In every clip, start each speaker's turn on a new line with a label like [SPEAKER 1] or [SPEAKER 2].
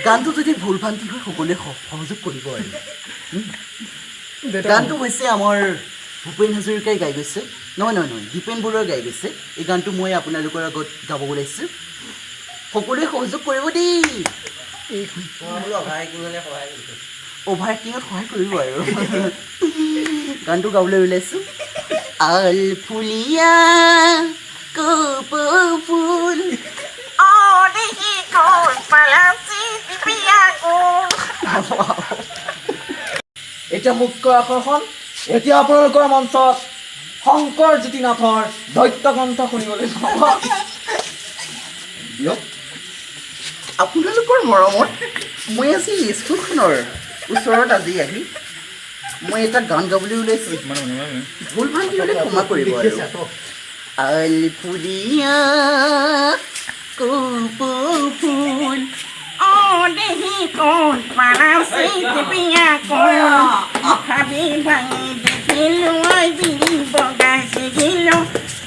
[SPEAKER 1] গানটো যদি ভুল ভ্ৰান্তি হয় সকলোৱে সহযোগ কৰিব আৰু গানটো হৈছে আমাৰ ভূপেন হাজৰিকাই গাই গৈছে নহয় দীপেন বৰুৱাই গাই গৈছে এই গানটো মই আপোনালোকৰ আগত গাব ওলাইছোঁ সকলোৱে সহযোগ কৰিব দেই অভাৰ এক্টিঙত সহায় কৰিব আৰু গানটো গাবলৈ ওলাইছোঁ আল ফুলিয়া কপৌফুল
[SPEAKER 2] এতিয়া মুখ্য আকৰ্ষণ এতিয়া আপোনালোকৰ মঞ্চত শংকৰ জ্যোতিনাথৰ দৈত্য গ্ৰন্থ শুনিবলৈ পাব
[SPEAKER 1] আপোনালোকৰ মৰমত মই আজি স্কুলখনৰ ওচৰত আজি আহি মই এটা গান গাবলৈ ওলাইছোঁ ভুল ভ্ৰান্তি হ'লে ক্ষমা কৰিব আৰু আল ফুলিয়া কপৌফুল
[SPEAKER 3] দেহি কোন পালাচি পিয়া কোন ভাবি ভাঙি দেখিলো ঐ বিৰি বগা চিগিলো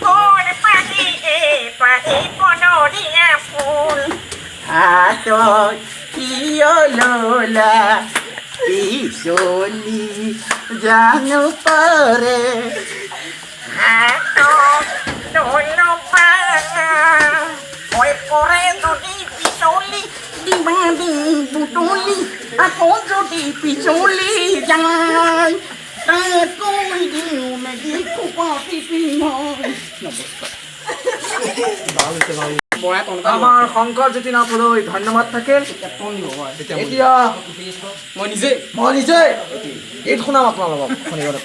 [SPEAKER 3] কোন পাহি পদৰীয়া ফুল
[SPEAKER 1] হাতত কিয় ললা পিছলি জানো পাৰে
[SPEAKER 3] হাতত দলবা ঐ পৰে যদি পিছলি দিবা দি বুটলি আকৌ যদি পিছলি যায় কৈ দিওঁ মেগি খোপা টিপি
[SPEAKER 2] আমাৰ শংকৰ জ্যোতিনাথলৈ ধন্যবাদ থাকিল এতিয়া মই নিজে গীত শুনাম আপোনালোকক শুনিবলৈ